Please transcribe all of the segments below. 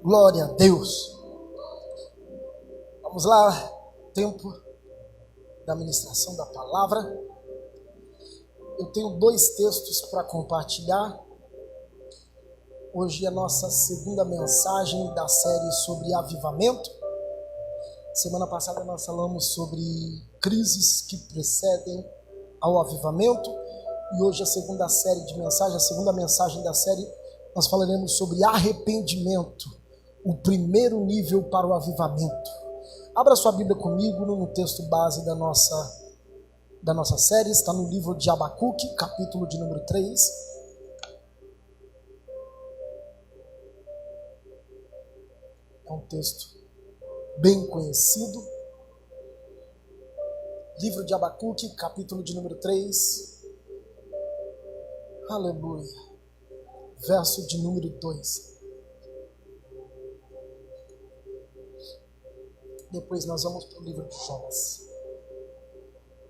Glória a Deus. Vamos lá, tempo da ministração da palavra. Eu tenho 2 textos para compartilhar. Hoje é a nossa segunda mensagem da série sobre avivamento. Semana passada nós falamos sobre crises que precedem ao avivamento. E hoje a segunda mensagem da série, nós falaremos sobre arrependimento, o primeiro nível para o avivamento. Abra sua Bíblia comigo no texto base da nossa série, está no livro de Abacuque, capítulo de número 3. É um texto bem conhecido. Livro de Abacuque, capítulo de número 3. Aleluia. Verso de número 2. Depois nós vamos para o livro de Jonas.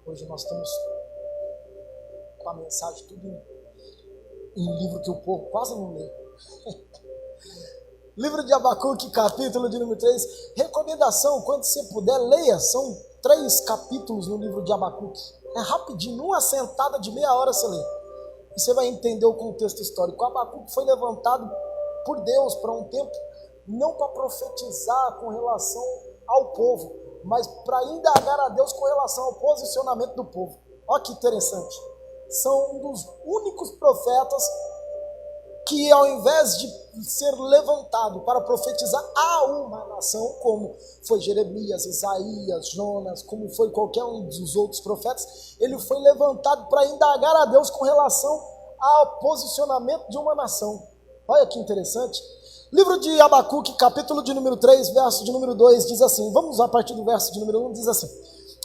Hoje nós estamos com a mensagem tudo em livro que o povo quase não lê. Livro de Abacuque, capítulo de número 3. Recomendação, quando você puder, leia. São 3 capítulos no livro de Abacuque. É rapidinho, numa sentada de meia hora você lê. E você vai entender o contexto histórico. Abacuque foi levantado por Deus para um tempo, não para profetizar com relação ao povo, mas para indagar a Deus com relação ao posicionamento do povo. Olha que interessante. São um dos únicos profetas que, ao invés de ser levantado para profetizar a uma nação, como foi Jeremias, Isaías, Jonas, como foi qualquer um dos outros profetas, ele foi levantado para indagar a Deus com relação ao posicionamento de uma nação. Olha que interessante. Livro de Abacuque, capítulo de número 3, verso de número 2, diz assim, vamos a partir do verso de número 1, diz assim: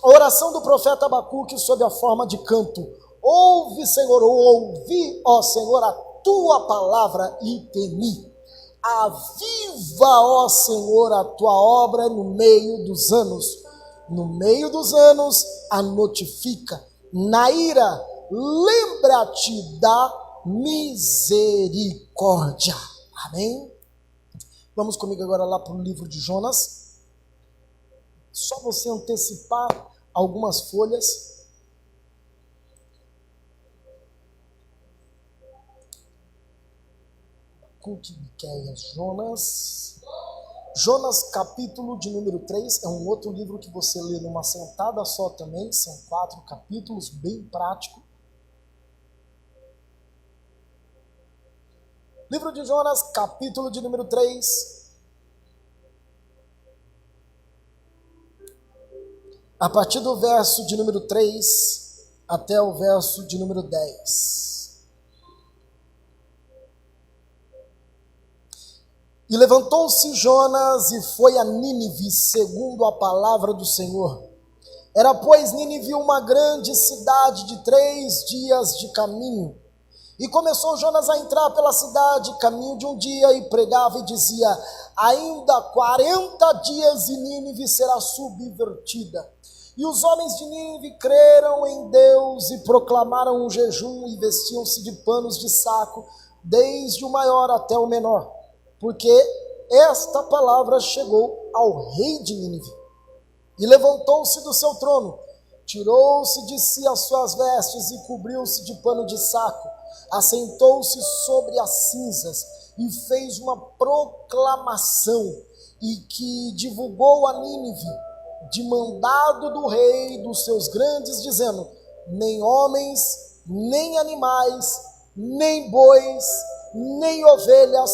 a oração do profeta Abacuque sob a forma de canto. Ouve, Senhor, ouvi, ó Senhor, a tua palavra e temi. Aviva, ó Senhor, a tua obra no meio dos anos. No meio dos anos a notifica. Na ira, lembra-te da misericórdia. Amém? Vamos comigo agora lá para o livro de Jonas. Só você antecipar algumas folhas. Jonas, capítulo de número 3, é um outro livro que você lê numa sentada só também, são 4 capítulos, bem prático. Livro de Jonas, capítulo de número 3, a partir do verso de número 3 até o verso de número 10. E levantou-se Jonas e foi a Nínive, segundo a palavra do Senhor. Era, pois, Nínive uma grande cidade de 3 dias de caminho. E começou Jonas a entrar pela cidade, caminho de um dia, e pregava e dizia: ainda 40 dias e Nínive será subvertida. E os homens de Nínive creram em Deus e proclamaram um jejum e vestiam-se de panos de saco, desde o maior até o menor. Porque esta palavra chegou ao rei de Nínive. E levantou-se do seu trono, tirou-se de si as suas vestes e cobriu-se de pano de saco, assentou-se sobre as cinzas e fez uma proclamação, e que divulgou a Nínive, de mandado do rei e dos seus grandes, dizendo: nem homens, nem animais, nem bois, nem ovelhas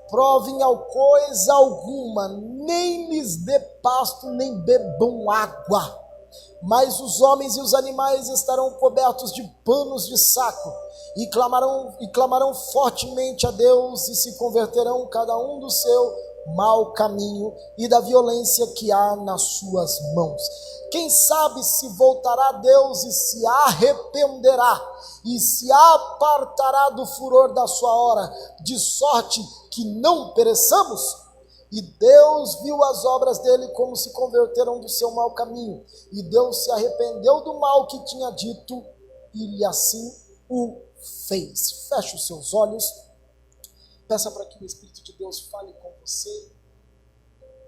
provem coisa alguma, nem lhes dê pasto, nem bebam água. Mas os homens e os animais estarão cobertos de panos de saco, e clamarão fortemente a Deus, e se converterão cada um do seu mau caminho e da violência que há nas suas mãos. Quem sabe se voltará a Deus e se arrependerá, e se apartará do furor da sua hora, de sorte que não pereçamos? E Deus viu as obras dele, como se converteram do seu mau caminho, e Deus se arrependeu do mal que tinha dito, e lhe assim o fez. Feche os seus olhos, peça para que o Espírito de Deus fale com você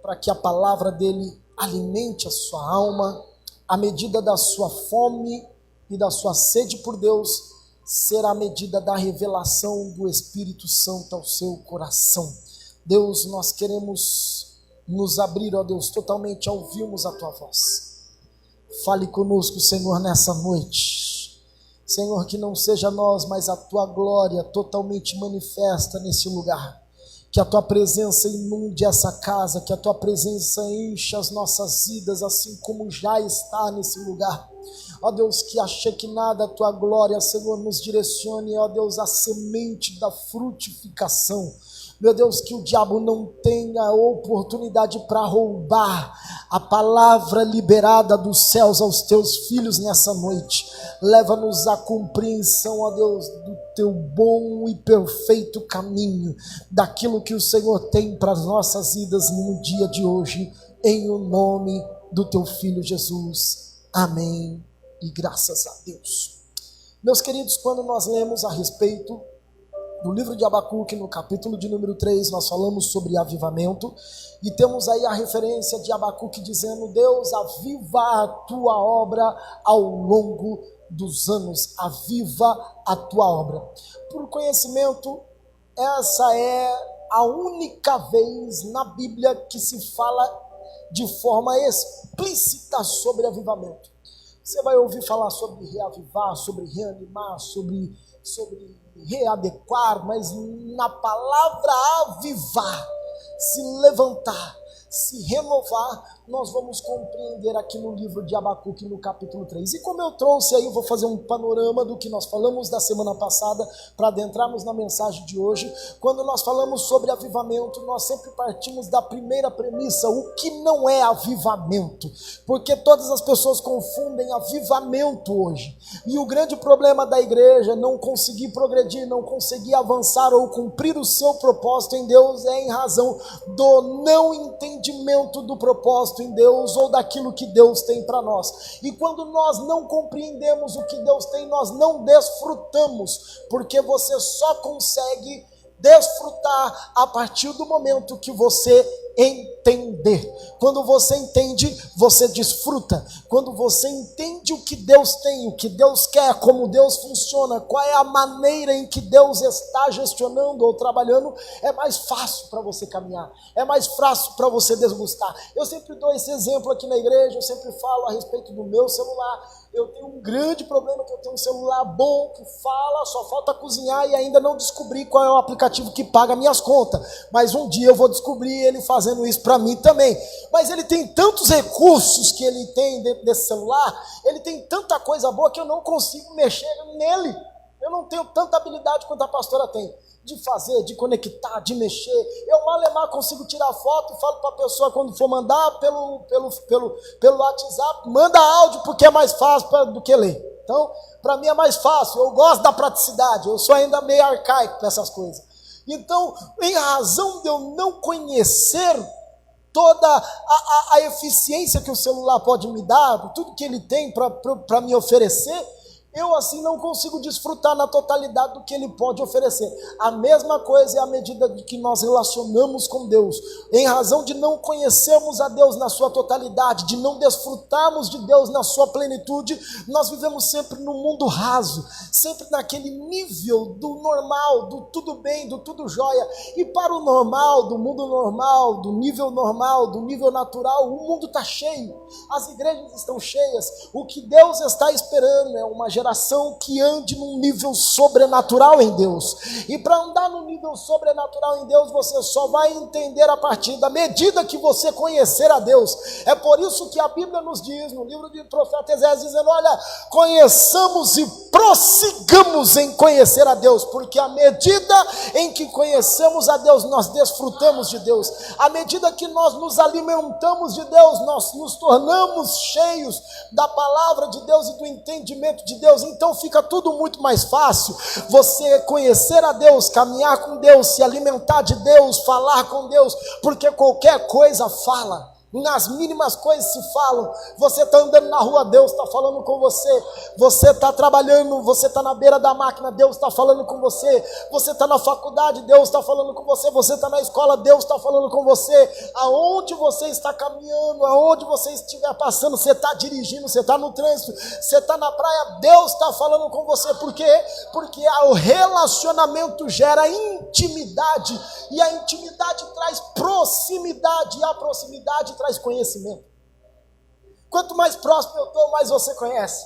para que a palavra dele alimente a sua alma, a medida da sua fome e da sua sede por Deus será a medida da revelação do Espírito Santo ao seu coração. Deus, nós queremos nos abrir, ó Deus, totalmente a ouvirmos a tua voz. Fale conosco, Senhor, nessa noite. Senhor, que não seja nós, mas a tua glória totalmente manifesta nesse lugar. Que a tua presença inunde essa casa, que a tua presença encha as nossas vidas, assim como já está nesse lugar. Ó Deus, que a Shekinah da tua glória, Senhor, nos direcione, ó Deus, a semente da frutificação. Meu Deus, que o diabo não tenha oportunidade para roubar a palavra liberada dos céus aos teus filhos nessa noite. Leva-nos à compreensão, ó Deus, do teu bom e perfeito caminho, daquilo que o Senhor tem para as nossas vidas no dia de hoje, em o nome do teu Filho Jesus. Amém e graças a Deus. Meus queridos, quando nós lemos a respeito no livro de Abacuque, no capítulo de número 3, nós falamos sobre avivamento, e temos aí a referência de Abacuque dizendo: Deus, aviva a tua obra ao longo dos anos, aviva a tua obra. Por conhecimento, essa é a única vez na Bíblia que se fala de forma explícita sobre avivamento. Você vai ouvir falar sobre reavivar, sobre reanimar, sobre readequar, mas na palavra avivar, se levantar, se renovar, nós vamos compreender aqui no livro de Abacuque, no capítulo 3. E como eu trouxe aí, eu vou fazer um panorama do que nós falamos da semana passada, para adentrarmos na mensagem de hoje. Quando nós falamos sobre avivamento, nós sempre partimos da primeira premissa: o que não é avivamento? Porque todas as pessoas confundem avivamento hoje. E o grande problema da igreja é não conseguir progredir, não conseguir avançar ou cumprir o seu propósito em Deus, é em razão do não entendimento do propósito em Deus ou daquilo que Deus tem para nós. E quando nós não compreendemos o que Deus tem, nós não desfrutamos, porque você só consegue desfrutar a partir do momento que você entender. Quando você entende, você desfruta. Quando você entende o que Deus tem, o que Deus quer, como Deus funciona, qual é a maneira em que Deus está gestionando ou trabalhando, é mais fácil para você caminhar, é mais fácil para você desgustar. Eu sempre dou esse exemplo aqui na igreja, eu sempre falo a respeito do meu celular. Eu tenho um grande problema, que eu tenho um celular bom, que fala, só falta cozinhar, e ainda não descobri qual é o aplicativo que paga minhas contas. Mas um dia eu vou descobrir ele fazendo isso para mim também. Mas ele tem tantos recursos que ele tem dentro desse celular, ele tem tanta coisa boa que eu não consigo mexer nele. Eu não tenho tanta habilidade quanto a pastora tem, de fazer, de conectar, de mexer. Eu malemar consigo tirar foto e falo para a pessoa, quando for mandar pelo WhatsApp, manda áudio, porque é mais fácil do que ler. Então, para mim é mais fácil, eu gosto da praticidade, eu sou ainda meio arcaico para essas coisas. Então, em razão de eu não conhecer toda a eficiência que o celular pode me dar, tudo que ele tem para me oferecer, eu assim não consigo desfrutar na totalidade do que ele pode oferecer. A mesma coisa é a medida de que nós relacionamos com Deus. Em razão de não conhecermos a Deus na sua totalidade, de não desfrutarmos de Deus na sua plenitude, nós vivemos sempre no mundo raso, sempre naquele nível do normal, do tudo bem, do tudo jóia. E para o normal, do mundo normal, do nível natural, o mundo está cheio, as igrejas estão cheias. O que Deus está esperando é uma geração que ande num nível sobrenatural em Deus. E para andar no nível sobrenatural em Deus, você só vai entender a partir da medida que você conhecer a Deus. É por isso que a Bíblia nos diz, no livro do profeta Esaias, dizendo: olha, conheçamos e prossigamos em conhecer a Deus, porque à medida em que conhecemos a Deus, nós desfrutamos de Deus. À medida que nós nos alimentamos de Deus, nós nos tornamos cheios da palavra de Deus e do entendimento de Deus. Então fica tudo muito mais fácil. Você conhecer a Deus, caminhar com Deus, se alimentar de Deus, falar com Deus, porque qualquer coisa fala. nas mínimas coisas se falam. Você está andando na rua, Deus está falando com você. Você está trabalhando, você está na beira da máquina, Deus está falando com você. Você está na faculdade, Deus está falando com você. Você está na escola, Deus está falando com você. Aonde você está caminhando, aonde você estiver passando, você está dirigindo, você está no trânsito, você está na praia, Deus está falando com você. Por quê? Porque o relacionamento gera intimidade, e a intimidade traz proximidade, e a proximidade traz conhecimento. Quanto mais próximo eu estou, mais você conhece.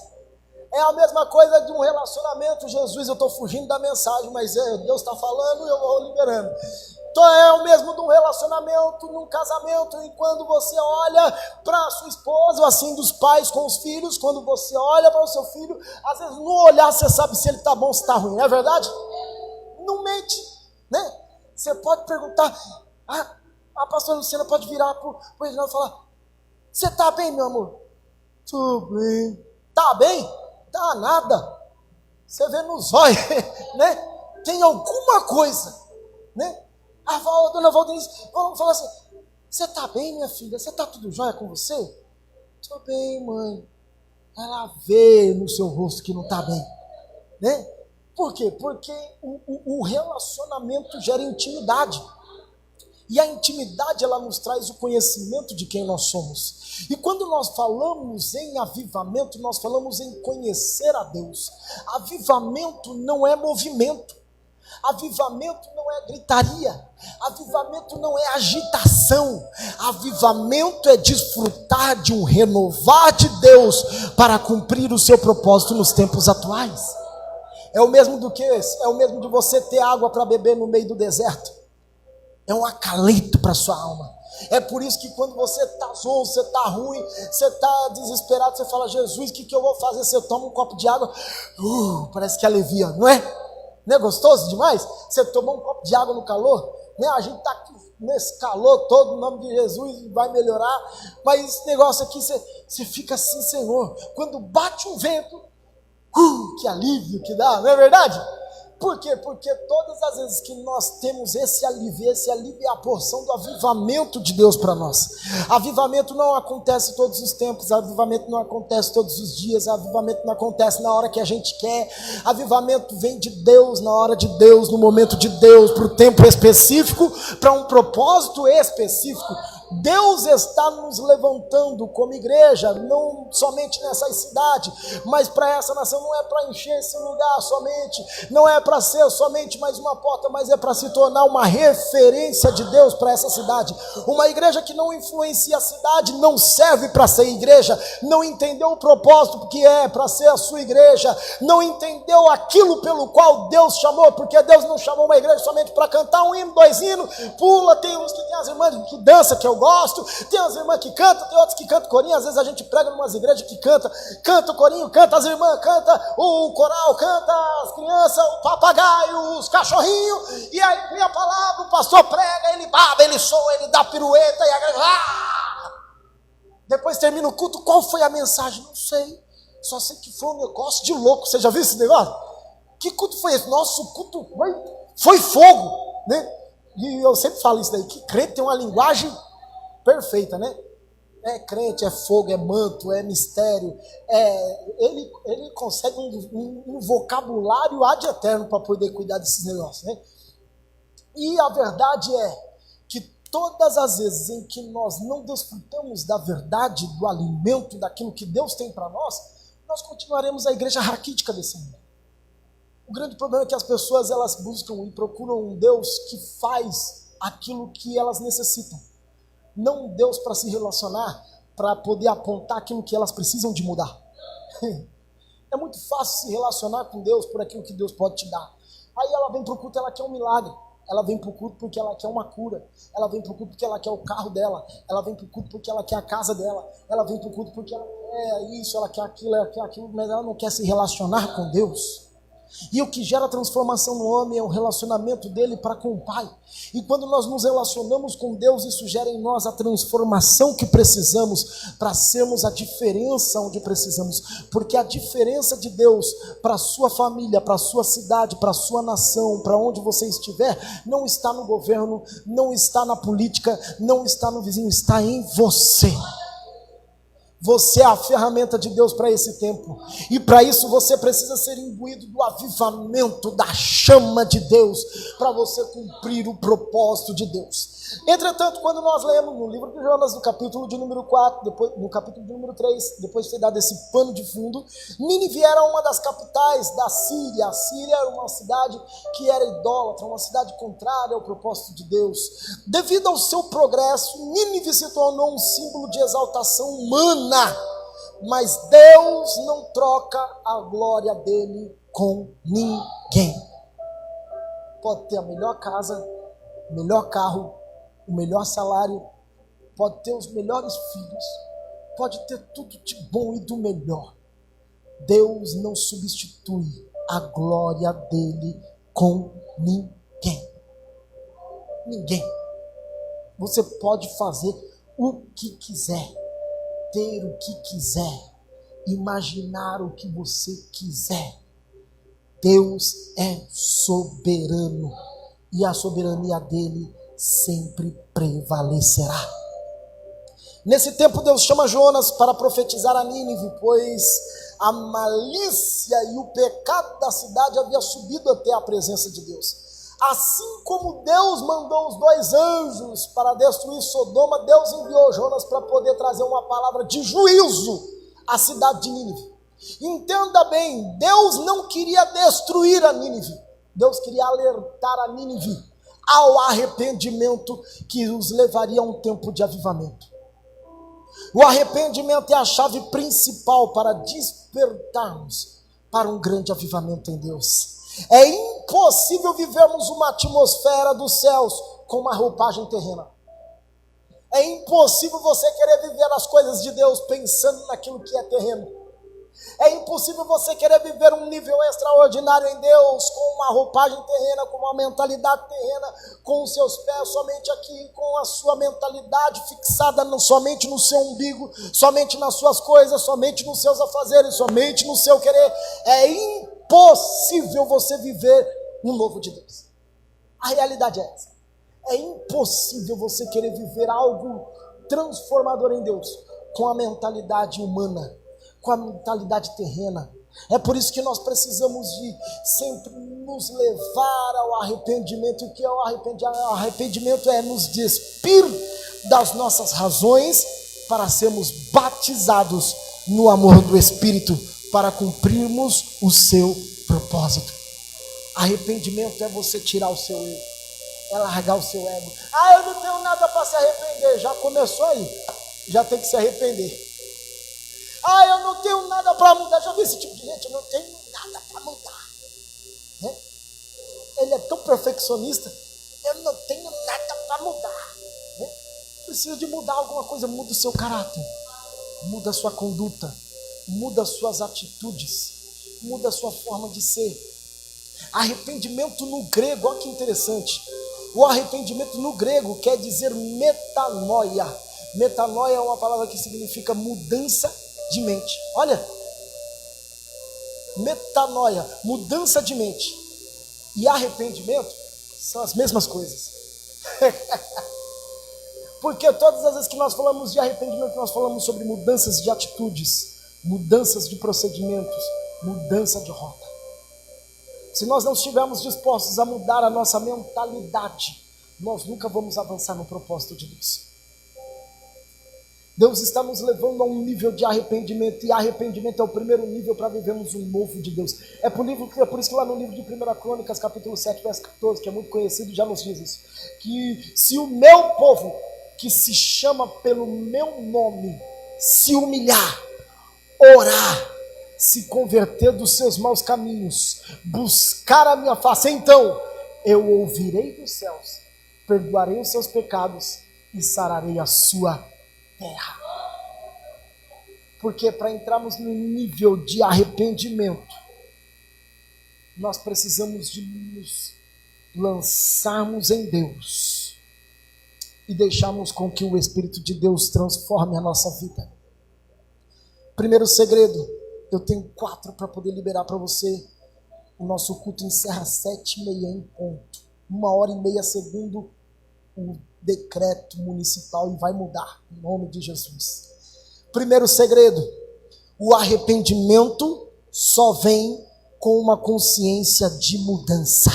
É a mesma coisa de um relacionamento. Jesus, eu estou fugindo da mensagem, mas Deus está falando e eu vou liberando. Então é o mesmo de um relacionamento, num casamento, e quando você olha para a sua esposa, ou assim dos pais com os filhos, quando você olha para o seu filho, às vezes no olhar você sabe se ele está bom ou se está ruim, não é verdade? Não mente, né? Você pode perguntar, a pastora Luciana pode virar para o Reginaldo e falar: você está bem, meu amor? Estou bem. Está bem? Tá nada. Você vê nos olhos, né? Tem alguma coisa, né? A dona Valdenice fala assim: você está bem, minha filha? Você está tudo jóia com você? Estou bem, mãe. Ela vê no seu rosto que não está bem, né? Por quê? Porque o relacionamento gera intimidade. E a intimidade, ela nos traz o conhecimento de quem nós somos. E quando nós falamos em avivamento, nós falamos em conhecer a Deus. Avivamento não é movimento. Avivamento não é gritaria. Avivamento não é agitação. Avivamento é desfrutar de um renovar de Deus para cumprir o seu propósito nos tempos atuais. É o mesmo do que esse? É o mesmo de você ter água para beber no meio do deserto. É um acalento para a sua alma. É por isso que quando você está zonzo, você está ruim, você está desesperado, você fala: Jesus, o que eu vou fazer? Você toma um copo de água, parece que alivia, não é? Não é gostoso demais? Você tomou um copo de água no calor, né? A gente está aqui nesse calor todo, no nome de Jesus, vai melhorar. Mas esse negócio aqui, você fica assim: Senhor, quando bate um vento, que alívio que dá, não é verdade? Por quê? Porque todas as vezes que nós temos esse alívio é a porção do avivamento de Deus para nós. Avivamento não acontece todos os tempos, avivamento não acontece todos os dias, avivamento não acontece na hora que a gente quer. Avivamento vem de Deus, na hora de Deus, no momento de Deus, para o tempo específico, para um propósito específico. Deus está nos levantando como igreja, não somente nessa cidade, mas para essa nação. Não é para encher esse lugar somente, não é para ser somente mais uma porta, mas é para se tornar uma referência de Deus para essa cidade. Uma igreja que não influencia a cidade não serve para ser igreja, não entendeu o propósito que é para ser a sua igreja, não entendeu aquilo pelo qual Deus chamou, porque Deus não chamou uma igreja somente para cantar um hino, 2 hinos, pula. Tem uns que tem as irmãs que dançam, que eu gosto, tem as irmãs que cantam, tem outros que cantam corinho. Às vezes a gente prega em umas igrejas que canta o corinho, canta as irmãs, canta o coral, canta as crianças, o papagaio, os cachorrinhos, e aí vem a palavra, o pastor prega, ele baba, ele soa, ele dá pirueta, e a igreja, depois termina o culto. Qual foi a mensagem? Não sei, só sei que foi um negócio de louco. Você já viu esse negócio? Que culto foi esse? Nosso culto foi fogo, né? E eu sempre falo isso daí, que crente tem uma linguagem perfeita, né? É crente, é fogo, é manto, é mistério. Ele consegue um vocabulário ad eterno para poder cuidar desses negócios, né? E a verdade é que todas as vezes em que nós não desfrutamos da verdade, do alimento, daquilo que Deus tem para nós continuaremos a igreja raquítica desse mundo. O grande problema é que as pessoas, elas buscam e procuram um Deus que faz aquilo que elas necessitam. Não um Deus para se relacionar, para poder apontar aquilo que elas precisam de mudar. É muito fácil se relacionar com Deus por aquilo que Deus pode te dar. Aí ela vem para o culto, ela quer um milagre. Ela vem para o culto porque ela quer uma cura. Ela vem para o culto porque ela quer o carro dela. Ela vem para o culto porque ela quer a casa dela. Ela vem para o culto porque ela quer isso, ela quer aquilo, mas ela não quer se relacionar com Deus. E o que gera transformação no homem é o relacionamento dele para com o Pai. E quando nós nos relacionamos com Deus, isso gera em nós a transformação que precisamos para sermos a diferença onde precisamos. Porque a diferença de Deus para a sua família, para a sua cidade, para a sua nação, para onde você estiver, não está no governo, não está na política, não está no vizinho, está em você. Você é a ferramenta de Deus para esse tempo. E para isso você precisa ser imbuído do avivamento, da chama de Deus, para você cumprir o propósito de Deus. Entretanto, quando nós lemos no livro de Jonas, no capítulo de número 4, depois, no capítulo de número 3, depois de ter dado esse pano de fundo, Nínive era uma das capitais da Síria. A Síria era uma cidade que era idólatra, uma cidade contrária ao propósito de Deus. Devido ao seu progresso, Nínive se tornou um símbolo de exaltação humana, mas Deus não troca a glória dele com ninguém. Pode ter a melhor casa, o melhor carro, o melhor salário, pode ter os melhores filhos, pode ter tudo de bom e do melhor. Deus não substitui a glória dele com ninguém. Ninguém. Você pode fazer o que quiser, ter o que quiser, imaginar o que você quiser. Deus é soberano e a soberania dele sempre prevalecerá. Nesse tempo Deus chama Jonas para profetizar a Nínive, pois a malícia e o pecado da cidade havia subido até a presença de Deus. Assim como Deus mandou os 2 anjos para destruir Sodoma, Deus enviou Jonas para poder trazer uma palavra de juízo à cidade de Nínive. Entenda bem, Deus não queria destruir a Nínive, Deus queria alertar a Nínive ao arrependimento que os levaria a um tempo de avivamento. O arrependimento é a chave principal para despertarmos para um grande avivamento em Deus. É impossível vivermos uma atmosfera dos céus com uma roupagem terrena. É impossível você querer viver as coisas de Deus pensando naquilo que é terreno. É impossível você querer viver um nível extraordinário em Deus com uma roupagem terrena, com uma mentalidade terrena, com os seus pés somente aqui, com a sua mentalidade fixada somente no seu umbigo, somente nas suas coisas, somente nos seus afazeres, somente no seu querer. É impossível você viver um novo de Deus. A realidade é essa. É impossível você querer viver algo transformador em Deus com a mentalidade humana, com a mentalidade terrena. É por isso que nós precisamos de sempre nos levar ao arrependimento. O que é o arrependimento? O arrependimento é nos despir das nossas razões para sermos batizados no amor do Espírito, para cumprirmos o seu propósito. Arrependimento é você tirar o seu eu, é largar o seu ego. Eu não tenho nada para se arrepender. Já começou aí, já tem que se arrepender. Eu não tenho nada para mudar. Já vi esse tipo de gente? Eu não tenho nada para mudar, né? Ele é tão perfeccionista. Eu não tenho nada para mudar, né? Precisa de mudar alguma coisa. Muda o seu caráter, muda a sua conduta, muda as suas atitudes, muda a sua forma de ser. Arrependimento no grego, olha que interessante. O arrependimento no grego quer dizer metanoia. Metanoia é uma palavra que significa mudança de mente. Olha, metanoia, mudança de mente, e arrependimento são as mesmas coisas. Porque todas as vezes que nós falamos de arrependimento, nós falamos sobre mudanças de atitudes, mudanças de procedimentos, mudança de rota. Se nós não estivermos dispostos a mudar a nossa mentalidade, nós nunca vamos avançar no propósito de Deus. Deus está nos levando a um nível de arrependimento, e arrependimento é o primeiro nível para vivermos um novo de Deus. É por isso que lá no livro de 1 Crônicas, capítulo 7, verso 14, que é muito conhecido, já nos diz isso, que se o meu povo, que se chama pelo meu nome, se humilhar, orar, se converter dos seus maus caminhos, buscar a minha face, então eu ouvirei dos céus, perdoarei os seus pecados e sararei a sua terra. Porque para entrarmos no nível de arrependimento, nós precisamos de nos lançarmos em Deus e deixarmos com que o Espírito de Deus transforme a nossa vida. Primeiro segredo, eu tenho 4 para poder liberar para você. O nosso culto encerra às 7h30 em ponto. 1h30 segundo o decreto municipal, e vai mudar, em nome de Jesus. Primeiro segredo, o arrependimento só vem com uma consciência de mudança.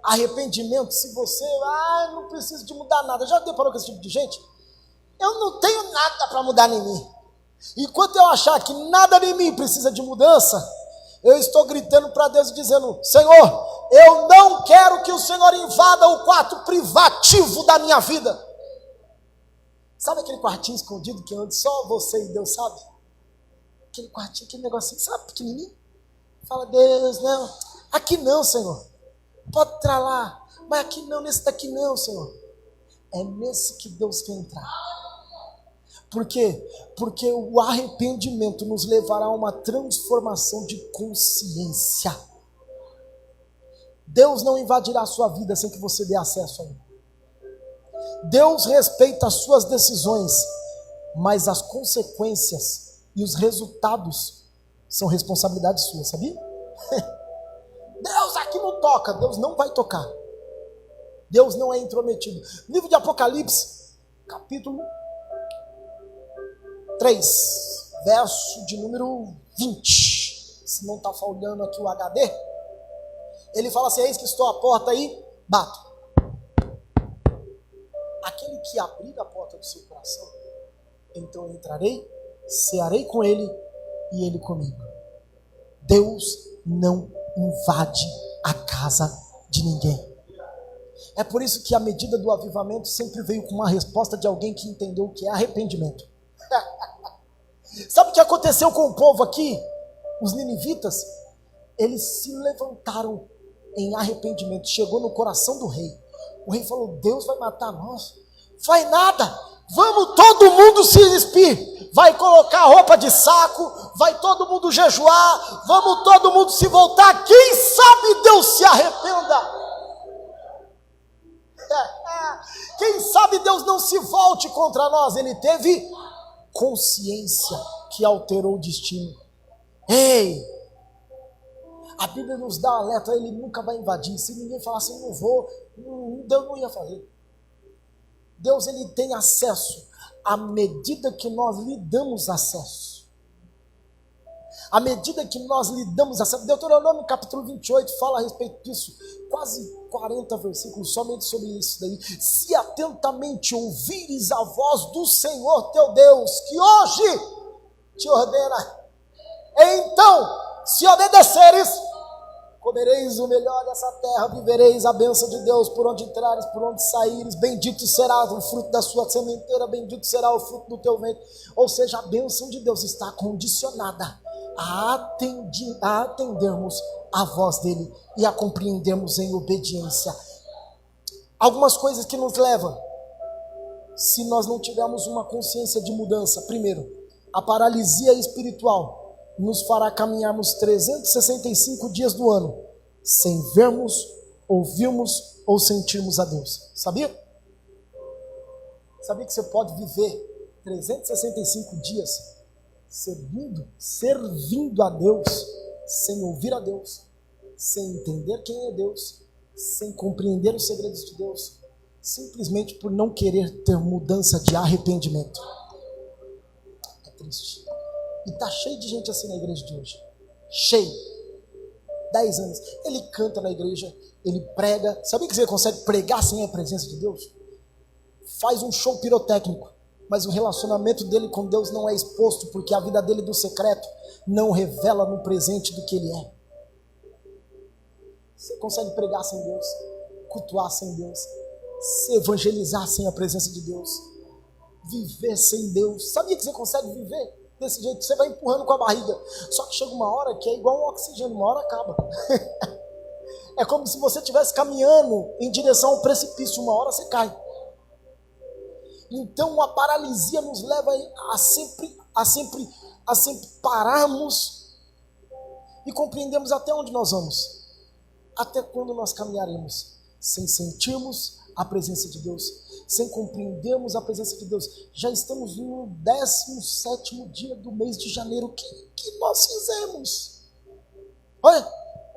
Arrependimento, se você, não preciso de mudar nada, já deparou com esse tipo de gente? Eu não tenho nada para mudar em mim. Enquanto eu achar que nada em mim precisa de mudança, eu estou gritando para Deus dizendo: Senhor, eu não quero que o Senhor invada o quarto privativo da minha vida. Sabe aquele quartinho escondido que onde só você e Deus sabe? Aquele quartinho, aquele negocinho, sabe, pequenininho? Fala: Deus, não, aqui não, Senhor. Pode entrar lá, mas aqui não, nesse daqui não, Senhor. É nesse que Deus quer entrar. Por quê? Porque o arrependimento nos levará a uma transformação de consciência. Deus não invadirá a sua vida sem que você dê acesso a Ele. Deus respeita as suas decisões, mas as consequências e os resultados são responsabilidade sua, sabia? Deus aqui não toca, Deus não vai tocar. Deus não é intrometido. Livro de Apocalipse, capítulo 3, verso de número 20. Se não está falhando aqui o HD, ele fala assim: eis que estou à porta aí, bato. Aquele que abrir a porta do seu coração, então eu entrarei, cearei com ele e ele comigo. Deus não invade a casa de ninguém. É por isso que a medida do avivamento sempre veio com uma resposta de alguém que entendeu o que é arrependimento. Sabe o que aconteceu com o povo aqui? Os ninivitas, eles se levantaram em arrependimento. Chegou no coração do rei. O rei falou: Deus vai matar nós? Vai nada, vamos todo mundo se despir. Vai colocar roupa de saco, vai todo mundo jejuar, vamos todo mundo se voltar. Quem sabe Deus se arrependa? Quem sabe Deus não se volte contra nós? Ele teve consciência que alterou o destino. Ei, a Bíblia nos dá alerta: ele nunca vai invadir. Se ninguém falasse não vou, Deus não ia fazer. Deus, ele tem acesso à medida que nós lhe damos acesso. À medida que nós lhe damos acesso. Deuteronômio capítulo 28 fala a respeito disso. Quase 40 versículos somente sobre isso daí. Se atentamente ouvires a voz do Senhor teu Deus, que hoje te ordena, então, se obedeceres, comereis o melhor dessa terra, vivereis a bênção de Deus por onde entrares, por onde saíres. Bendito será o fruto da sua sementeira, bendito será o fruto do teu ventre. Ou seja, a bênção de Deus está condicionada a atendermos a voz dele e a compreendermos em obediência. Algumas coisas que nos levam, se nós não tivermos uma consciência de mudança. Primeiro, a paralisia espiritual nos fará caminharmos 365 dias do ano sem vermos, ouvirmos ou sentirmos a Deus. Sabia? Sabia que você pode viver 365 dias servindo a Deus, sem ouvir a Deus, sem entender quem é Deus, sem compreender os segredos de Deus, simplesmente por não querer ter mudança de arrependimento? É triste. E está cheio de gente assim na igreja de hoje. Cheio. 10 anos. Ele canta na igreja, ele prega. Sabia que você consegue pregar sem a presença de Deus? Faz um show pirotécnico, mas o relacionamento dele com Deus não é exposto, porque a vida dele do secreto não revela no presente do que ele é. Você consegue pregar sem Deus, cultuar sem Deus, se evangelizar sem a presença de Deus, viver sem Deus. Sabia que você consegue viver desse jeito? Você vai empurrando com a barriga. Só que chega uma hora que é igual um oxigênio, uma hora acaba. É como se você estivesse caminhando em direção ao precipício, uma hora você cai. Então a paralisia nos leva a sempre pararmos e compreendemos até onde nós vamos. Até quando nós caminharemos sem sentirmos a presença de Deus, sem compreendermos a presença de Deus? Já estamos no 17º dia do mês de janeiro. O que nós fizemos? Olha,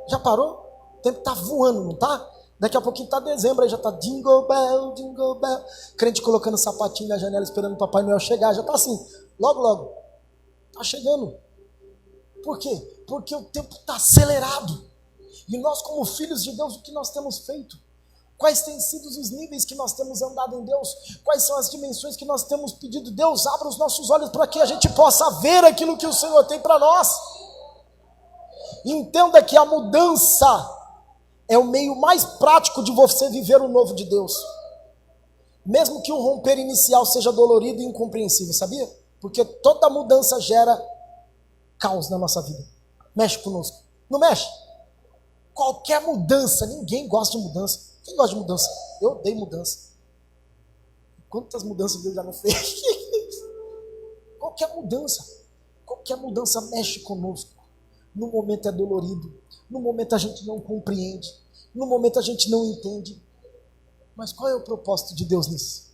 já parou? O tempo está voando, não está? Daqui a pouquinho está dezembro, aí já está jingle bell, jingle bell. Crente colocando sapatinho na janela, esperando o Papai Noel chegar. Já está assim, logo, logo. Está chegando. Por quê? Porque o tempo está acelerado. E nós, como filhos de Deus, o que nós temos feito? Quais têm sido os níveis que nós temos andado em Deus? Quais são as dimensões que nós temos pedido? Deus, abra os nossos olhos para que a gente possa ver aquilo que o Senhor tem para nós. Entenda que a mudança é o meio mais prático de você viver o novo de Deus. Mesmo que o romper inicial seja dolorido e incompreensível, sabia? Porque toda mudança gera caos na nossa vida. Mexe conosco. Não mexe? Qualquer mudança, ninguém gosta de mudança. Quem gosta de mudança? Eu odeio mudança. Quantas mudanças Deus já não fez? Qualquer mudança mexe conosco. No momento é dolorido, no momento a gente não compreende, no momento a gente não entende. Mas qual é o propósito de Deus nisso?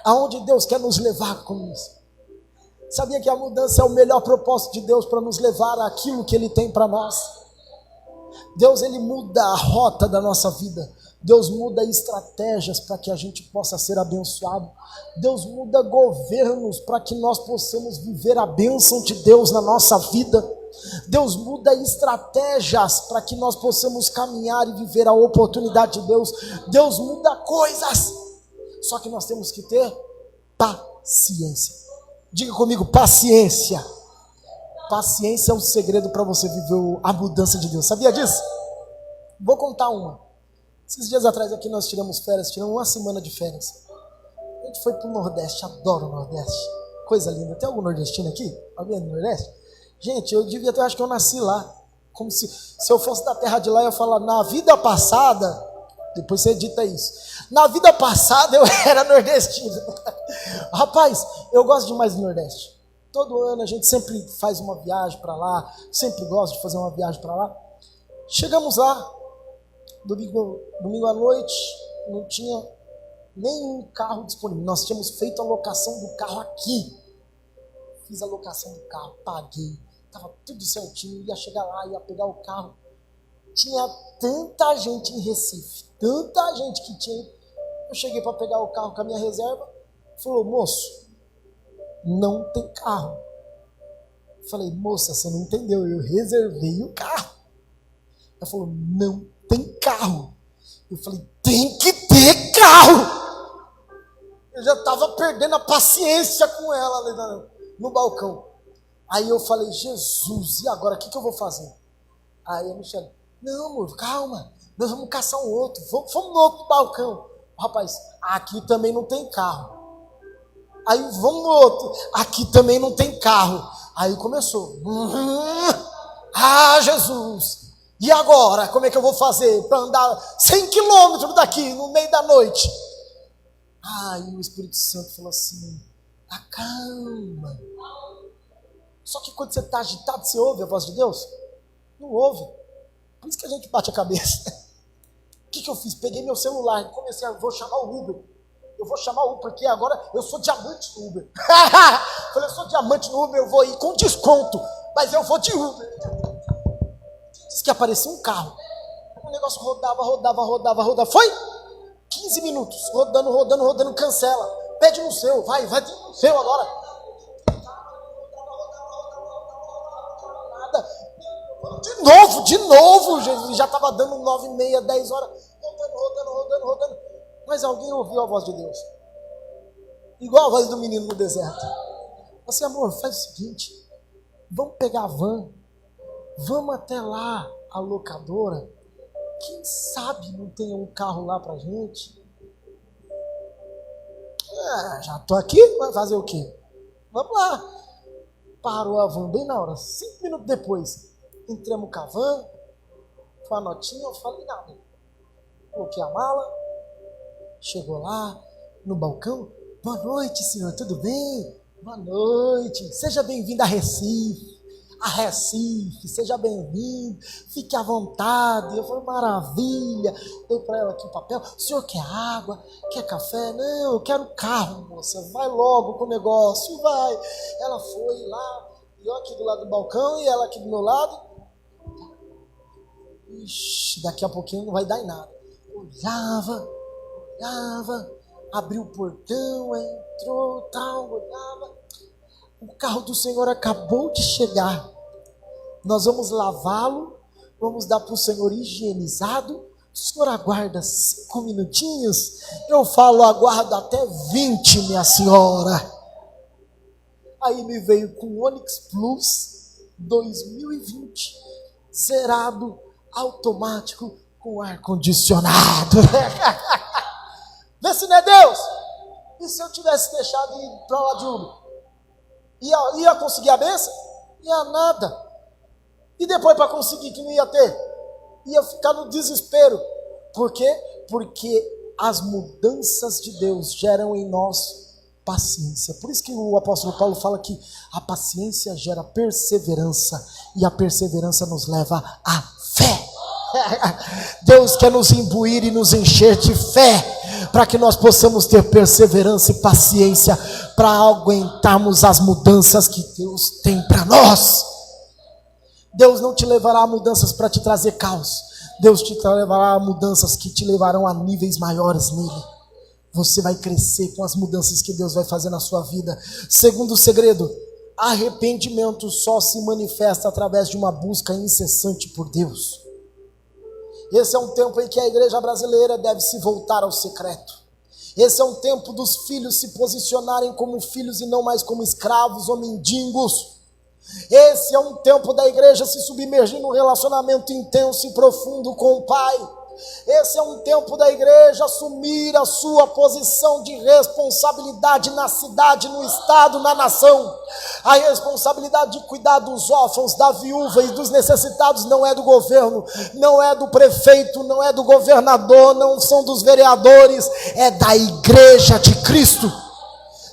Aonde Deus quer nos levar com isso? Sabia que a mudança é o melhor propósito de Deus para nos levar àquilo que Ele tem para nós? Deus, Ele muda a rota da nossa vida. Deus muda estratégias para que a gente possa ser abençoado. Deus muda governos para que nós possamos viver a bênção de Deus na nossa vida. Deus muda estratégias para que nós possamos caminhar e viver a oportunidade de Deus. Deus muda coisas. Só que nós temos que ter paciência. Diga comigo, paciência. Paciência é um segredo para você viver a mudança de Deus. Sabia disso? Vou contar uma. Esses dias atrás aqui nós tiramos uma semana de férias. A gente foi para o Nordeste, adoro o Nordeste. Coisa linda. Tem algum nordestino aqui? Alguém do Nordeste? Gente, eu acho que eu nasci lá. Como se eu fosse da terra de lá, eu ia falar, na vida passada, depois você edita isso. Na vida passada eu era nordestino. Rapaz, eu gosto demais do Nordeste. Todo ano a gente sempre faz uma viagem para lá, sempre gosta de fazer uma viagem para lá. Chegamos lá, domingo à noite, não tinha nenhum carro disponível. Nós tínhamos feito a locação do carro aqui. Fiz a locação do carro, paguei, estava tudo certinho, ia chegar lá, ia pegar o carro. Tinha tanta gente em Recife, tanta gente que tinha. Eu cheguei para pegar o carro com a minha reserva, falou, moço, não tem carro. Eu falei, moça, você não entendeu, eu reservei o carro. Ela falou, não tem carro. Eu falei, tem que ter carro. Eu já estava perdendo a paciência com ela no balcão. Aí eu falei, Jesus, e agora, o que eu vou fazer? Aí a Michelle, não, amor, calma, nós vamos caçar um outro, vamos no outro balcão. Rapaz, aqui também não tem carro. Aí vamos no outro, aqui também não tem carro. Aí começou, Jesus, e agora, como é que eu vou fazer para andar 100 quilômetros daqui, no meio da noite? Aí o Espírito Santo falou assim, acalma. Só que quando você está agitado, você ouve a voz de Deus? Não ouve. Por isso que a gente bate a cabeça. O que eu fiz? Peguei meu celular e comecei vou chamar o Uber. Eu vou chamar o Uber, porque agora eu sou diamante no Uber. Falei, eu sou diamante no Uber, eu vou ir com desconto, mas eu vou de Uber. Diz que apareceu um carro. O negócio rodava. Foi 15 minutos, rodando, cancela. Pede no seu, vai no seu agora. De novo, Jesus, já estava dando 9h30, 10 horas, rodando. Mas alguém ouviu a voz de Deus. Igual a voz do menino no deserto. Assim, amor, faz o seguinte, vamos pegar a van, vamos até lá, a locadora, quem sabe não tem um carro lá pra gente? Já tô aqui, vai fazer o quê? Vamos lá. Parou a van bem na hora, 5 minutos depois, entramos com a van, com a notinha, eu falei nada. Coloquei a mala, chegou lá no balcão, boa noite, senhor, tudo bem? Boa noite, seja bem-vindo a Recife. a Recife, seja bem-vindo, fique à vontade. Eu falei, maravilha. Dei para ela aqui o papel. O senhor quer água? Quer café? Não, eu quero carro, moça. Vai logo com o negócio, vai. Ela foi lá, eu aqui do lado do balcão e ela aqui do meu lado. Ixi, daqui a pouquinho não vai dar em nada. Olhava, abriu o portão, entrou, tal, olhava. O carro do Senhor acabou de chegar. Nós vamos lavá-lo, vamos dar para o Senhor higienizado. O Senhor aguarda 5 minutinhos. Eu falo, aguardo até 20, minha senhora. Aí me veio com o Onix Plus 2020, zerado, automático, com ar-condicionado. Vê se não é Deus. E se eu tivesse deixado ir para lá de Uber? Ia conseguir a bênção? Ia nada. E depois para conseguir que não ia ter? Ia ficar no desespero. Por quê? Porque as mudanças de Deus geram em nós paciência. Por isso que o apóstolo Paulo fala que a paciência gera perseverança. E a perseverança nos leva à fé. Deus quer nos imbuir e nos encher de fé, para que nós possamos ter perseverança e paciência, para aguentarmos as mudanças que Deus tem para nós. Deus não te levará a mudanças para te trazer caos. Deus te levará a mudanças que te levarão a níveis maiores nele. Você vai crescer com as mudanças que Deus vai fazer na sua vida. Segundo segredo, arrependimento só se manifesta através de uma busca incessante por Deus. Esse é um tempo em que a igreja brasileira deve se voltar ao secreto. Esse é um tempo dos filhos se posicionarem como filhos e não mais como escravos ou mendigos. Esse é um tempo da igreja se submergir num relacionamento intenso e profundo com o Pai. Esse é um tempo da igreja assumir a sua posição de responsabilidade na cidade, no estado, na nação. A responsabilidade de cuidar dos órfãos, da viúva e dos necessitados não é do governo, não é do prefeito, não é do governador, não são dos vereadores, é da igreja de Cristo.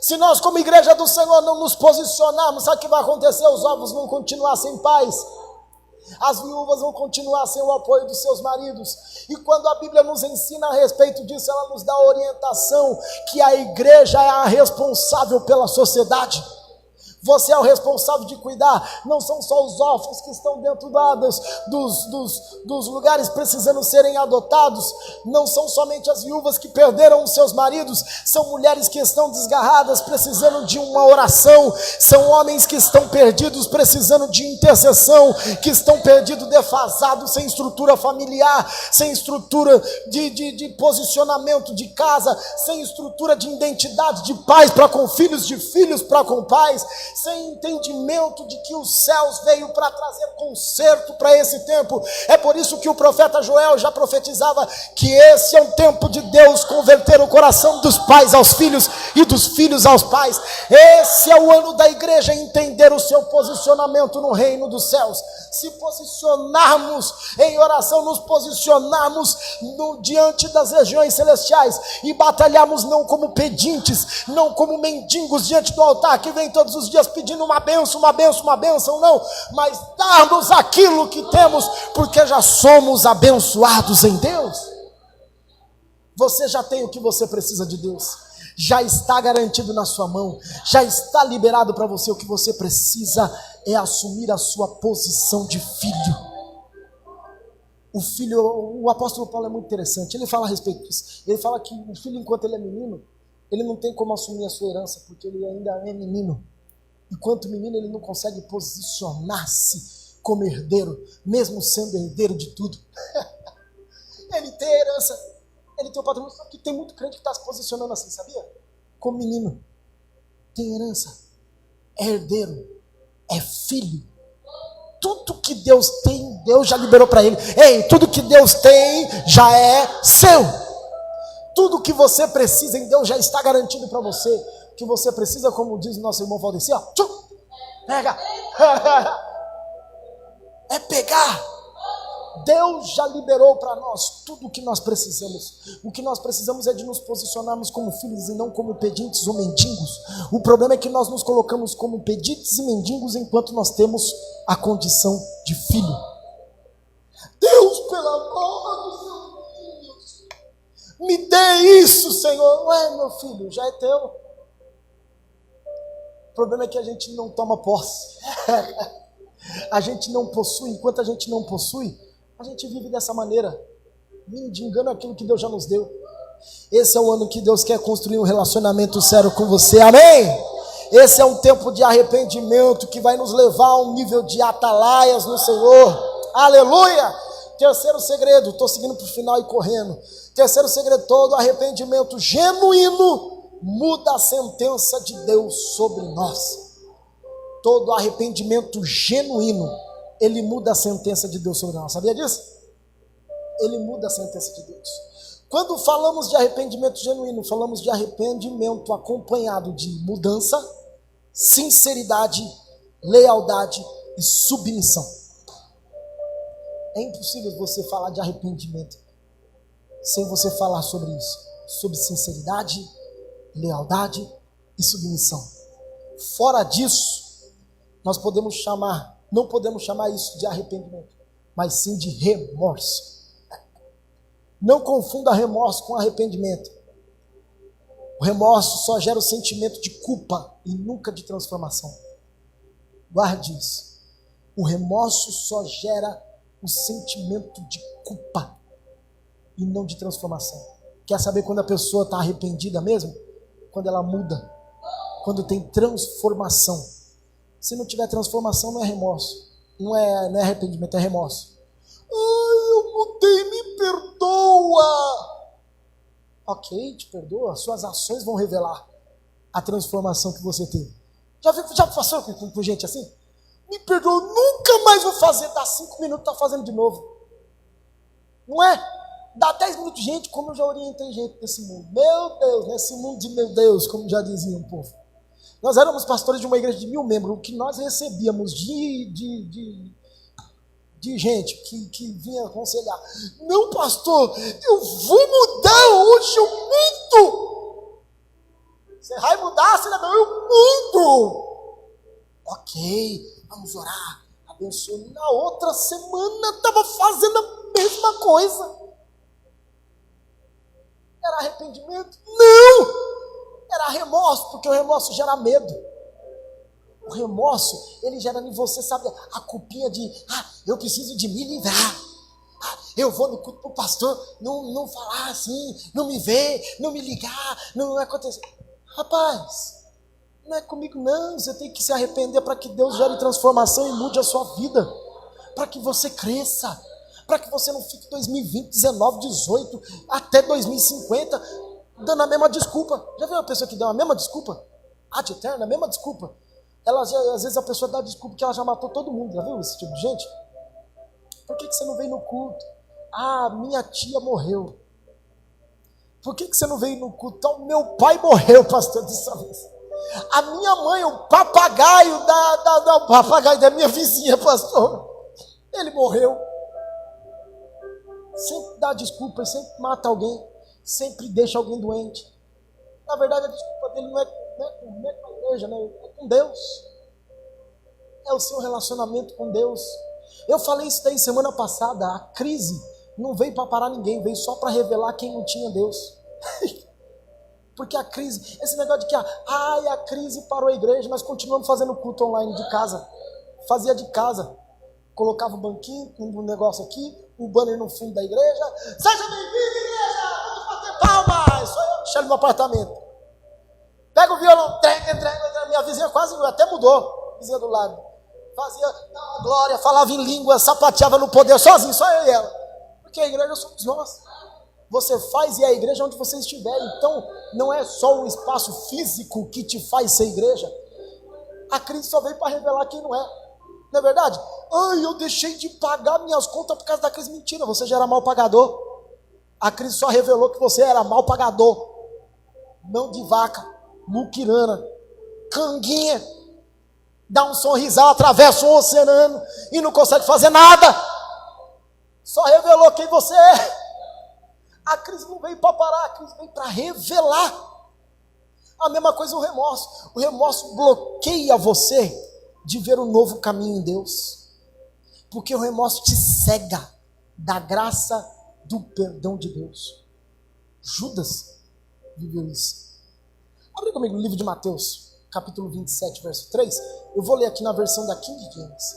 Se nós como igreja do Senhor não nos posicionarmos, sabe o que vai acontecer? Os órfãos vão continuar sem paz. As viúvas vão continuar sem o apoio dos seus maridos. E quando a Bíblia nos ensina a respeito disso, ela nos dá a orientação que a igreja é a responsável pela sociedade. Você é o responsável de cuidar. Não são só os órfãos que estão dentro dos lugares precisando serem adotados. Não são somente as viúvas que perderam os seus maridos. São mulheres que estão desgarradas, precisando de uma oração. São homens que estão perdidos, precisando de intercessão. Que estão perdidos, defasados, sem estrutura familiar, sem estrutura de posicionamento de casa, sem estrutura de identidade de pais para com filhos, de filhos para com pais, sem entendimento de que os céus veio para trazer conserto para esse tempo. É por isso que o profeta Joel já profetizava que esse é um tempo de Deus converter o coração dos pais aos filhos e dos filhos aos pais. Esse é o ano da igreja entender o seu posicionamento no reino dos céus. Se posicionarmos em oração, nos posicionarmos diante das regiões celestiais e batalharmos não como pedintes, não como mendigos diante do altar que vem todos os dias pedindo uma bênção, não, mas darmos aquilo que temos, porque já somos abençoados em Deus. Você já tem o que você precisa de Deus, já está garantido na sua mão, já está liberado para você. O que você precisa é assumir a sua posição de filho. O filho, o apóstolo Paulo é muito interessante, ele fala a respeito disso. Ele fala que o filho, enquanto ele é menino, ele não tem como assumir a sua herança, porque ele ainda é menino. Enquanto menino, ele não consegue posicionar-se como herdeiro, mesmo sendo herdeiro de tudo. Ele tem a herança, ele tem o patrimônio, só que tem muito crente que está se posicionando assim, sabia? Como menino, tem herança, é herdeiro, é filho. Tudo que Deus tem, Deus já liberou para ele. Ei, tudo que Deus tem já é seu. Tudo que você precisa em Deus já está garantido para você. O que você precisa, como diz o nosso irmão Valdeci, ó, pega. É pegar. Deus já liberou para nós tudo o que nós precisamos. O que nós precisamos é de nos posicionarmos como filhos e não como pedintes ou mendigos. O problema é que nós nos colocamos como pedintes e mendigos enquanto nós temos a condição de filho. Deus, pelo amor do seu filho, me dê isso, Senhor. Ué, meu filho, já é teu. O problema é que a gente não toma posse. A gente não possui. Enquanto a gente não possui, a gente vive dessa maneira, mendigando aquilo que Deus já nos deu. Esse é o ano que Deus quer construir um relacionamento sério com você, amém? Esse é um tempo de arrependimento que vai nos levar a um nível de atalaias no Senhor, aleluia. Terceiro segredo, estou seguindo para o final e correndo. Terceiro segredo, todo arrependimento genuíno muda a sentença de Deus sobre nós. Todo arrependimento genuíno, ele muda a sentença de Deus sobre nós. Sabia disso? Ele muda a sentença de Deus. Quando falamos de arrependimento genuíno, falamos de arrependimento acompanhado de mudança, sinceridade, lealdade e submissão. É impossível você falar de arrependimento sem você falar sobre isso. Sobre sinceridade, lealdade e submissão. Fora disso, nós não podemos chamar isso de arrependimento, mas sim de remorso. Não confunda remorso com arrependimento. O remorso só gera o sentimento de culpa e nunca de transformação. Guarde isso. O remorso só gera o sentimento de culpa e não de transformação. Quer saber quando a pessoa está arrependida mesmo? Quando ela muda. Quando tem transformação. Se não tiver transformação, não é remorso. Não é arrependimento, é remorso. Ai, eu mudei, me perdoa. Ok, te perdoa. Suas ações vão revelar a transformação que você teve. Já passou com gente assim? Me perdoa, nunca mais vou fazer. Dá 5 minutos, tá fazendo de novo. Não é? Dá 10 minutos, gente, como eu já orientei gente nesse mundo. Meu Deus, nesse mundo de meu Deus, como já dizia um povo. Nós éramos pastores de uma igreja de 1000 membros. O que nós recebíamos de gente que vinha aconselhar. Não, pastor, eu vou mudar hoje, eu mudo. Você vai mudar, você não, eu mudo. Ok, vamos orar, abençoe. Na outra semana estava fazendo a mesma coisa. Era arrependimento? Não! Era remorso, porque o remorso gera medo. O remorso, ele gera em você, sabe, a culpinha de, eu preciso de me livrar. Eu vou no culto pro pastor, não falar assim, não me ver, não me ligar, não acontecer. Rapaz, não é comigo não, você tem que se arrepender para que Deus gere transformação e mude a sua vida. Para que você cresça, para que você não fique 2020, 19, 18, até 2050, dando a mesma desculpa. Já viu uma pessoa que dá a mesma desculpa? Ad eterna, a mesma desculpa. Às vezes a pessoa dá desculpa que ela já matou todo mundo. Já viu esse tipo de gente? Por que você não veio no culto? Minha tia morreu. Por que você não veio no culto? Então, meu pai morreu, pastor, dessa vez. A minha mãe, o papagaio papagaio da minha vizinha, pastor, ele morreu. Sempre dá desculpa, sempre mata alguém, sempre deixa alguém doente. Na verdade, a desculpa dele não é com a igreja, né? É com Deus. É o seu relacionamento com Deus. Eu falei isso daí semana passada. A crise não veio para parar ninguém, veio só para revelar quem não tinha Deus. Porque a crise, esse negócio de que a crise parou a igreja, nós continuamos fazendo culto online de casa. Fazia de casa. Colocava o banquinho com um negócio aqui, o banner no fundo da igreja. Seja bem-vindo, igreja! Vamos bater palmas! Só eu, Michele, no apartamento. Pega o violão, entrega. Minha vizinha quase até mudou. Vizinha do lado. Fazia glória, falava em língua, sapateava no poder, sozinho, só eu e ela. Porque a igreja somos nós. Você faz e é a igreja onde você estiver. Então, não é só um espaço físico que te faz ser igreja. A crise só veio para revelar quem não é. Não é verdade? Eu deixei de pagar minhas contas por causa da crise. Mentira, você já era mal pagador. A crise só revelou que você era mal pagador. Mão de vaca, muquirana, canguinha. Dá um sorrisal, atravessa o oceano e não consegue fazer nada. Só revelou quem você é. A crise não veio para parar, a crise veio para revelar. A mesma coisa o remorso. O remorso bloqueia você de ver um novo caminho em Deus. Porque o remorso te cega da graça do perdão de Deus. Judas viveu isso. Abre comigo no livro de Mateus, capítulo 27, verso 3. Eu vou ler aqui na versão da King James.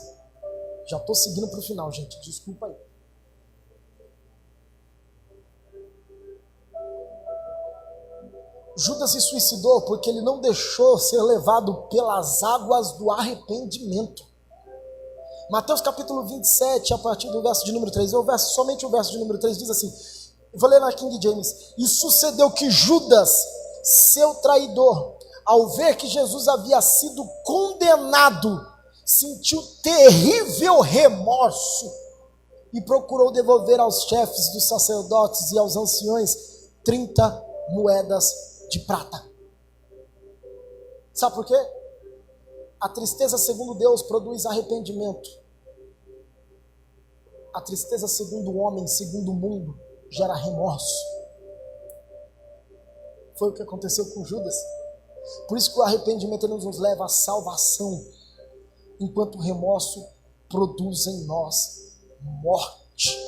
Já estou seguindo para o final, gente. Desculpa aí. Judas se suicidou porque ele não deixou ser levado pelas águas do arrependimento. Mateus capítulo 27, a partir do verso de número 3, somente o verso de número 3 diz assim, eu vou ler na King James, e sucedeu que Judas, seu traidor, ao ver que Jesus havia sido condenado, sentiu terrível remorso e procurou devolver aos chefes dos sacerdotes e aos anciões 30 moedas de prata. Sabe por quê? A tristeza segundo Deus produz arrependimento. A tristeza segundo o homem, segundo o mundo, gera remorso. Foi o que aconteceu com Judas. Por isso que o arrependimento nos leva à salvação, enquanto o remorso produz em nós morte.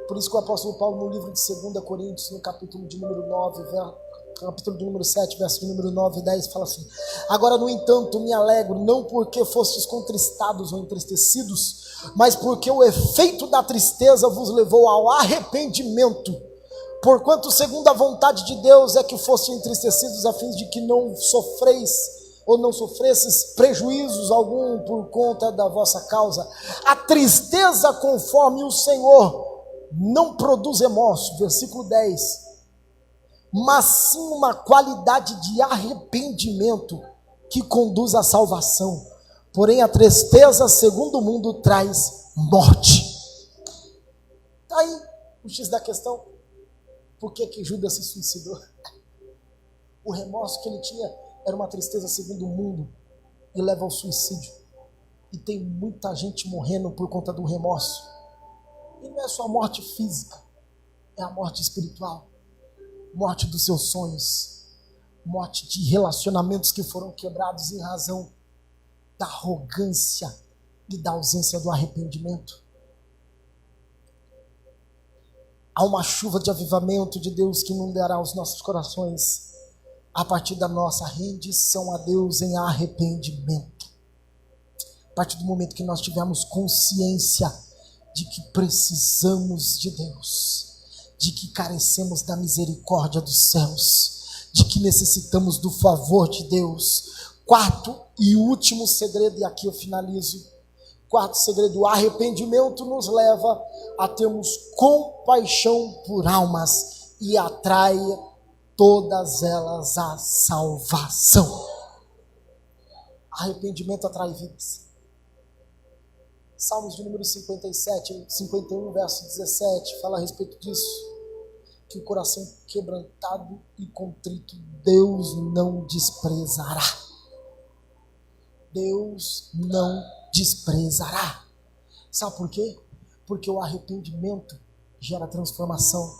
Por isso que o apóstolo Paulo, no livro de 2 Coríntios, no capítulo de número 9, capítulo de número 7, verso de número 9 e 10, fala assim: agora, no entanto, me alegro, não porque fostes contristados ou entristecidos, mas porque o efeito da tristeza vos levou ao arrependimento. Porquanto, segundo a vontade de Deus, é que fostes entristecidos, a fim de que não sofresses prejuízos algum por conta da vossa causa. A tristeza conforme o Senhor não produz remorso, versículo 10, mas sim uma qualidade de arrependimento que conduz à salvação. Porém, a tristeza, segundo o mundo, traz morte. Está aí o X da questão. Por que Judas se suicidou? O remorso que ele tinha era uma tristeza segundo o mundo e leva ao suicídio. E tem muita gente morrendo por conta do remorso. E não é só a morte física, é a morte espiritual. Morte dos seus sonhos, morte de relacionamentos que foram quebrados em razão da arrogância e da ausência do arrependimento. Há uma chuva de avivamento de Deus que inundará os nossos corações a partir da nossa rendição a Deus em arrependimento. A partir do momento que nós tivermos consciência de que precisamos de Deus, de que carecemos da misericórdia dos céus, de que necessitamos do favor de Deus. Quarto e último segredo, e aqui eu finalizo. Quarto segredo, o arrependimento nos leva a termos compaixão por almas e atrai todas elas à salvação. Arrependimento atrai vidas. Salmos de número 51, verso 17, fala a respeito disso. Que o coração quebrantado e contrito Deus não desprezará. Deus não desprezará. Sabe por quê? Porque o arrependimento gera transformação.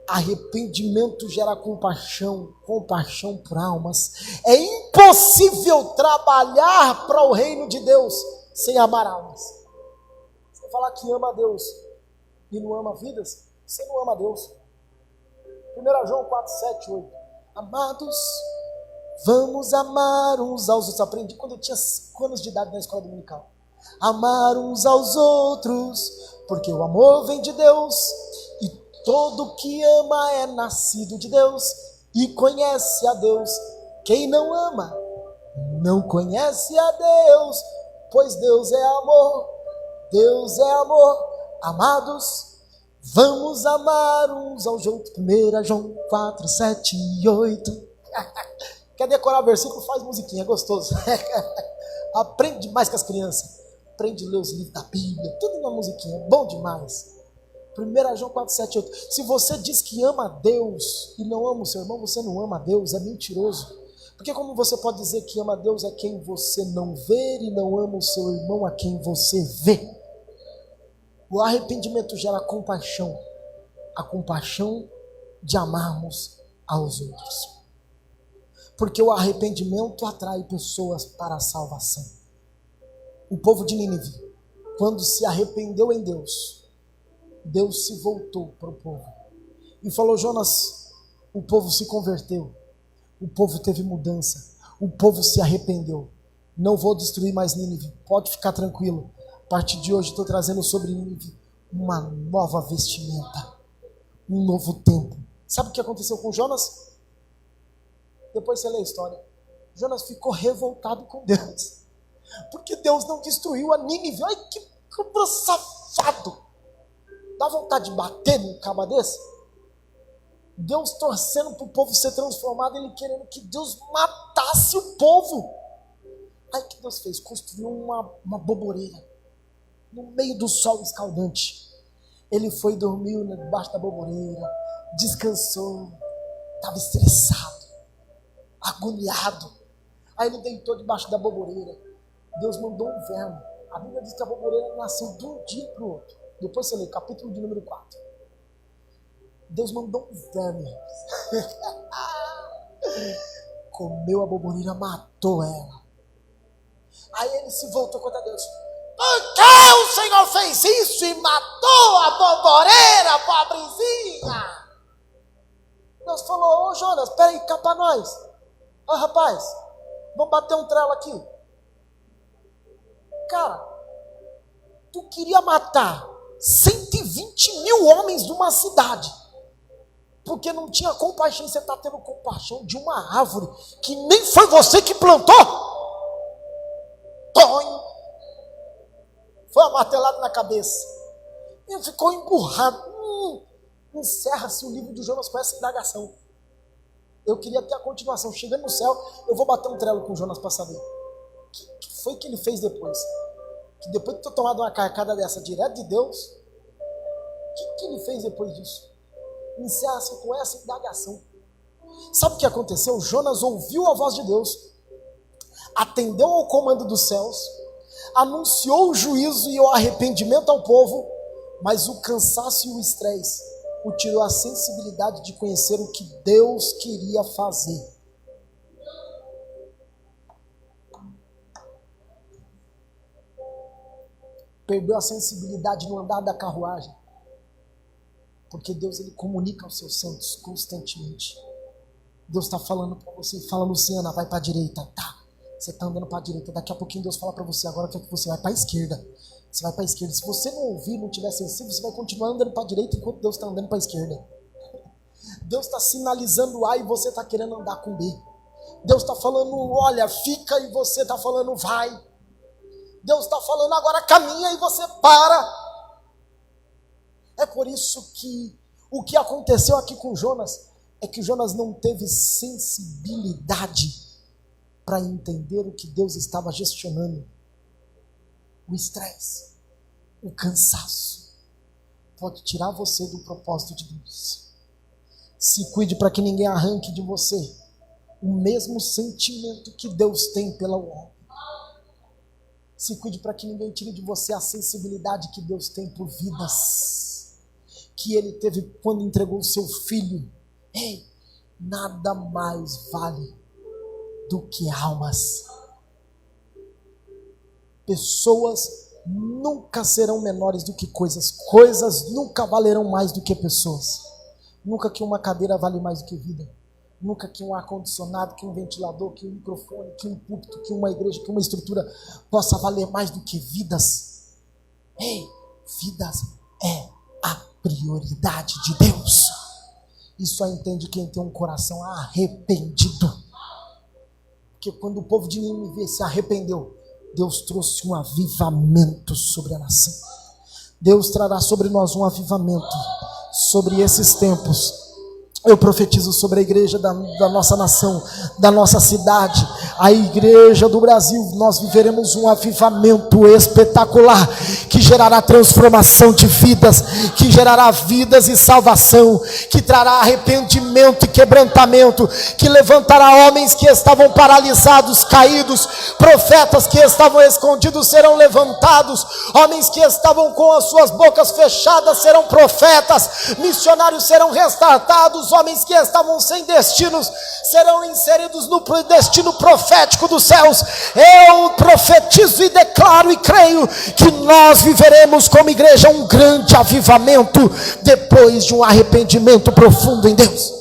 Arrependimento gera compaixão por almas. É impossível trabalhar para o reino de Deus sem amar almas. Você falar que ama a Deus e não ama vidas, você não ama a Deus. 1 João 4, 7, 8. Amados, vamos amar uns aos outros. Aprendi quando eu tinha 5 anos de idade na escola dominical. Amar uns aos outros, porque o amor vem de Deus, e todo que ama é nascido de Deus e conhece a Deus. Quem não ama, não conhece a Deus, pois Deus é amor. Deus é amor. Amados, vamos amar uns aos outros. 1 João 4, 7 e 8. Quer decorar o versículo? Faz musiquinha, é gostoso. Aprende demais com as crianças. Aprende a ler os livros da Bíblia. Tudo na musiquinha, bom demais. 1 João 4, 7 e 8. Se você diz que ama a Deus e não ama o seu irmão, você não ama a Deus, é mentiroso. Porque como você pode dizer que ama a Deus a quem você não vê e não ama o seu irmão a quem você vê? O arrependimento gera compaixão. A compaixão de amarmos aos outros. Porque o arrependimento atrai pessoas para a salvação. O povo de Nínive, quando se arrependeu em Deus, Deus se voltou para o povo e falou: Jonas, o povo se converteu, o povo teve mudança, o povo se arrependeu. Não vou destruir mais Nínive, pode ficar tranquilo. A partir de hoje estou trazendo sobre Nínive uma nova vestimenta, um novo tempo. Sabe o que aconteceu com Jonas? Depois você lê a história. Jonas ficou revoltado com Deus, porque Deus não destruiu a Nínive. Ai, que safado! Dá vontade de bater num caba desse? Deus torcendo para o povo ser transformado, ele querendo que Deus matasse o povo. Aí o que Deus fez? Construiu uma boboreira no meio do sol escaldante. Ele foi dormir debaixo da boboreira, descansou, estava estressado, agoniado. Aí ele deitou debaixo da boboreira. Deus mandou um verme. A Bíblia diz que a boboreira nasceu de um dia para o outro. Depois você lê, capítulo de número 4. Deus mandou um verme. Comeu a boboreira, matou ela. Aí ele se voltou contra Deus. Por que o Senhor fez isso e matou a boboreira, pobrezinha? Deus falou: ô Jonas, peraí, cá pra nós. Ó rapaz, vamos bater um trelo aqui. Cara, tu queria matar 120 mil homens de uma cidade, porque não tinha compaixão. Você está tendo compaixão de uma árvore que nem foi você que plantou. Tonho. Foi uma martelada na cabeça. E ficou emburrado. Encerra-se o livro de Jonas com essa indagação. Eu queria ter a continuação. Chegando no céu, eu vou bater um trelo com Jonas para saber o que foi que ele fez depois. Que depois de ter tomado uma carcada dessa direto de Deus, o que ele fez depois disso? Encerra-se com essa indagação. Sabe o que aconteceu? Jonas ouviu a voz de Deus, atendeu ao comando dos céus, anunciou o juízo e o arrependimento ao povo, mas o cansaço e o estresse o tirou a sensibilidade de conhecer o que Deus queria fazer. Perdeu a sensibilidade no andar da carruagem. Porque Deus, ele comunica aos seus santos constantemente. Deus está falando para você, fala: Luciana, vai para a direita. Tá, você está andando para a direita. Daqui a pouquinho Deus fala para você: agora quer que você vai para a esquerda. Você vai para a esquerda. Se você não ouvir, não tiver sensível, você vai continuar andando para a direita enquanto Deus está andando para a esquerda. Deus está sinalizando A e você está querendo andar com B. Deus está falando: olha, fica, e você está falando: vai. Deus está falando: agora caminha, e você para. É por isso que o que aconteceu aqui com Jonas é que Jonas não teve sensibilidade para entender o que Deus estava gestionando. O estresse, o cansaço pode tirar você do propósito de Deus. Se cuide para que ninguém arranque de você o mesmo sentimento que Deus tem pela homem. Se cuide para que ninguém tire de você a sensibilidade que Deus tem por vidas, que Ele teve quando entregou o seu filho. Ei, nada mais vale do que almas. Pessoas nunca serão menores do que coisas. Coisas nunca valerão mais do que pessoas. Nunca que uma cadeira vale mais do que vida. Nunca que um ar-condicionado, que um ventilador, que um microfone, que um púlpito, que uma igreja, que uma estrutura possa valer mais do que vidas. Ei, vidas é a prioridade de Deus. E só entende quem tem um coração arrependido. Porque quando o povo de Nínive se arrependeu, Deus trouxe um avivamento sobre a nação. Deus trará sobre nós um avivamento sobre esses tempos. Eu profetizo sobre a igreja da nossa nação, da nossa cidade. A igreja do Brasil, nós viveremos um avivamento espetacular, que gerará transformação de vidas, que gerará vidas e salvação, que trará arrependimento e quebrantamento, que levantará homens que estavam paralisados, caídos, profetas que estavam escondidos serão levantados, homens que estavam com as suas bocas fechadas serão profetas, missionários serão restartados, homens que estavam sem destinos serão inseridos no destino profético dos céus. Eu profetizo e declaro e creio que nós viveremos como igreja um grande avivamento depois de um arrependimento profundo em Deus.